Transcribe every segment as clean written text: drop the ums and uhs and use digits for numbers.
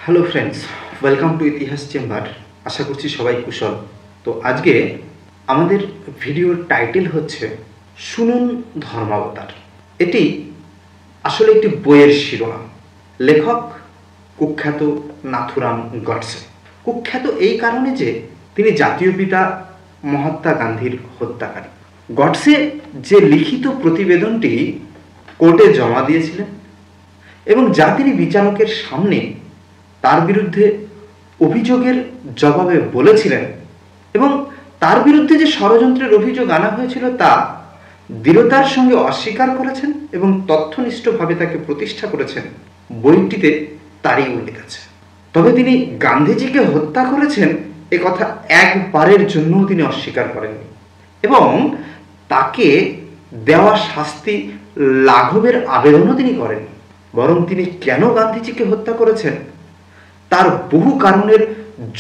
Hello friends, welcome to ইতিহাস chamber. আশা করছি সবাই কুশল। তো আজকে আমাদের ভিডিওর টাইটেল হচ্ছে শুনুন ধর্মাবতার। এটি আসলে একটি বইয়ের শিরোনাম। লেখক কুখ্যাত নাথুরাম গডসে। কুখ্যাত এই কারণে যে তিনি জাতীয় পিতা মহাত্মা গান্ধীর হত্যাকারী। গডসে যে লিখিত প্রতিবেদনটি কোর্টে জমা দিয়েছিলেন এবং যা তিনি বিচারকের সামনে তার বিরুদ্ধে অভিযোগের জবাবে বলেছিলেন এবং তার বিরুদ্ধে যে ষড়যন্ত্রের অভিযোগ আনা হয়েছিল তা দৃঢ়তার সঙ্গে অস্বীকার করেছেন এবং তথ্যনিষ্ঠভাবে তাকে প্রতিষ্ঠা করেছেন, বইটিতে তারই উল্লেখ আছে। তবে তিনি গান্ধীজিকে হত্যা করেছেন এ কথা একবারের জন্যও তিনি অস্বীকার করেননি এবং তাকে দেওয়া শাস্তি লাঘবের আবেদনও তিনি করেননি। বরং তিনি কেন গান্ধীজিকে হত্যা করেছেন তার বহু কারণের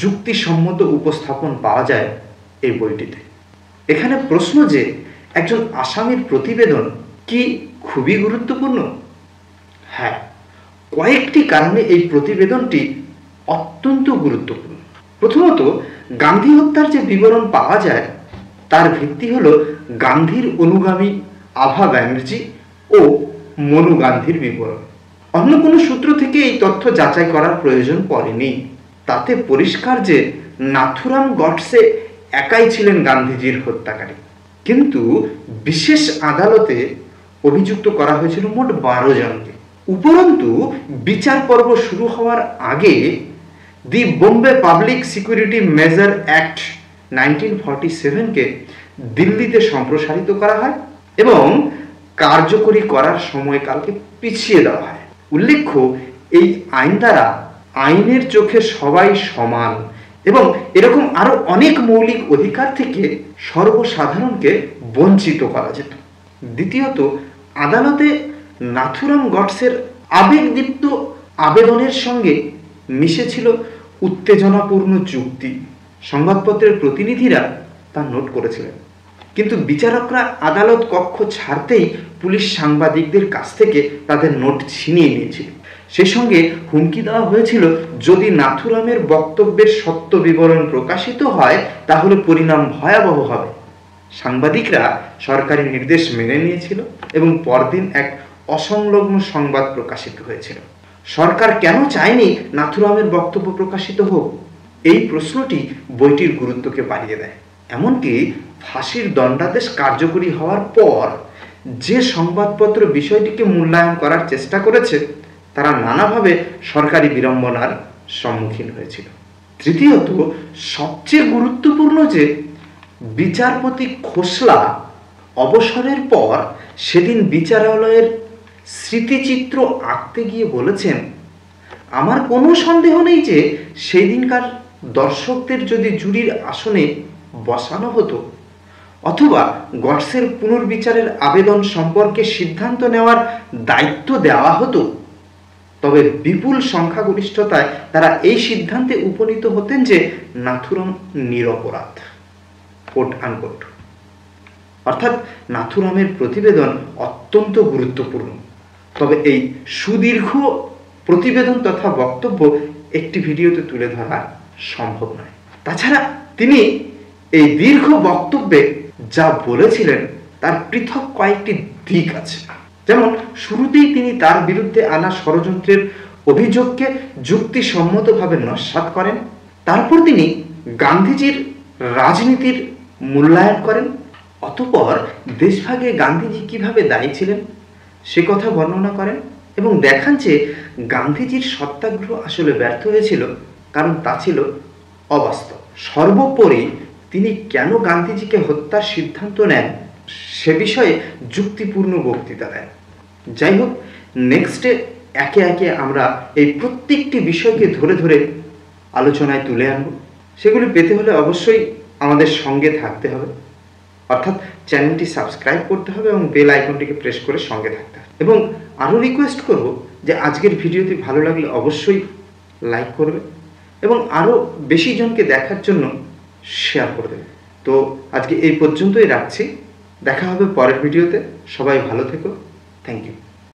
যুক্তিসম্মত উপস্থাপন পাওয়া যায় এই বইটিতে। এখানে প্রশ্ন যে একজন আসামির প্রতিবেদন কি খুবই গুরুত্বপূর্ণ? হ্যাঁ, কয়েকটি কারণে এই প্রতিবেদনটি অত্যন্ত গুরুত্বপূর্ণ। প্রথমত, গান্ধী হত্যার যে বিবরণ পাওয়া যায় তার ভিত্তি হল গান্ধীর অনুগামী আভা ব্যানার্জি ও মনু গান্ধীর বিবরণ। অন্য কোনো সূত্র থেকে এই তথ্য যাচাই করার প্রয়োজন পড়েনি। তাতে পরিষ্কার যে নাথুরাম গডসে একাই ছিলেন গান্ধীজির হত্যাকারী। কিন্তু বিশেষ আদালতে অভিযুক্ত করা হয়েছিল মোট 12 জনকে। উপরন্তু বিচার পর্ব শুরু হওয়ার আগে the Bombay public security measure act 1947কে দিল্লিতে সম্প্রসারিত করা হয় এবং কার্যকরী করার সময়কালকে পিছিয়ে দেওয়া হয়। উল্লেখ্য, এই আইন দ্বারা আইনের চোখে সবাই সমান এবং এরকম আরো অনেক মৌলিক অধিকার থেকে সর্বসাধারণকে বঞ্চিত করা যেত। দ্বিতীয়ত, আদালতে নাথুরাম গডসের আবেগদীপ্ত আবেদনের সঙ্গে মিশেছিল উত্তেজনাপূর্ণ যুক্তি। সংবাদপত্রের প্রতিনিধিরা তা নোট করেছিলেন, কিন্তু বিচারকরা আদালত কক্ষ ছাড়তেই পুলিশ সাংবাদিকদের কাছ থেকে তাদের নোট ছিনিয়ে নিয়েছিল। সে সঙ্গে হুমকি দেওয়া হয়েছিল যদি নাথুরামের বক্তব্যের সত্য বিবরণ প্রকাশিত হয় তাহলে পরিণাম ভয়াবহ হবে। সাংবাদিকরা সরকারি নির্দেশ মেনে নিয়েছিল এবং পরদিন এক অসংলগ্ন সংবাদ প্রকাশিত হয়েছিল। সরকার কেন চায়নি নাথুরামের বক্তব্য প্রকাশিত হোক? এই প্রশ্নটি বইটির গুরুত্বকে বাড়িয়ে দেয়। এমনকি ফাঁসির দণ্ডাদেশ কার্যকরী হওয়ার পর যে সংবাদপত্র বিষয়টিকে মূল্যায়ন করার চেষ্টা করেছে তারা নানাভাবে সরকারি বিড়ম্বনার সম্মুখীন হয়েছিল। তৃতীয়ত, সবচেয়ে গুরুত্বপূর্ণ যে বিচারপতি খোসলা অবসরের পর সেদিন বিচারালয়ের স্মৃতিচিত্র আঁকতে গিয়ে বলেছেন, আমার কোনো সন্দেহ নেই যে সেই দিনকার দর্শকদের যদি জুরির আসনে বসানো হতো অথবা গডসের পুনর্বিচারের আবেদন সম্পর্কে সিদ্ধান্ত নেওয়ার দায়িত্ব দেওয়া হতো তবে বিপুল সংখ্যাগরিষ্ঠতায় তারা এই সিদ্ধান্তে উপনীত হতেন যে নাথুরাম নিরপরাধ, কোট আনকোট। অর্থাৎ নাথুরামের প্রতিবেদন অত্যন্ত গুরুত্বপূর্ণ, তবে এই সুদীর্ঘ প্রতিবেদন তথা বক্তব্য একটি ভিডিওতে তুলে ধরা সম্ভব নয়। তাছাড়া তিনি এই দীর্ঘ বক্তব্যে যা বলেছিলেন তার পৃথক কয়েকটি দিক আছে। যেমন শুরুতেই তিনি তার বিরুদ্ধে আনা ষড়যন্ত্রের অভিযোগকে যুক্তিসম্মতভাবে নস্যাৎ করেন। তারপর তিনি গান্ধীজির রাজনীতির মূল্যায়ন করেন। অতঃপর দেশভাগে গান্ধীজি কিভাবে দায়ী ছিলেন সে কথা বর্ণনা করেন এবং দেখান যে গান্ধীজির সত্যাগ্রহ আসলে ব্যর্থ হয়েছিল কারণ তা ছিল অবাস্তব। সর্বোপরি তিনি কেন গান্ধীজিকে হত্যার সিদ্ধান্ত নেন সে বিষয়ে যুক্তিপূর্ণ বক্তৃতা দেন। যাই হোক, নেক্সটে একে একে আমরা এই প্রত্যেকটি বিষয়কে ধরে ধরে আলোচনায় তুলে আনব। সেগুলি পেতে হলে অবশ্যই আমাদের সঙ্গে থাকতে হবে, অর্থাৎ চ্যানেলটি সাবস্ক্রাইব করতে হবে এবং বেল আইকনটিকে প্রেস করে সঙ্গে থাকতে হবে। এবং আরও রিকোয়েস্ট করব যে আজকের ভিডিওটি ভালো লাগলে অবশ্যই লাইক করবে এবং আরও বেশি জনকে দেখার জন্য শেয়ার করে দেবে। তো আজকে এই পর্যন্তই রাখছি, দেখা হবে পরের ভিডিওতে। সবাই ভালো থেকো। Thank you.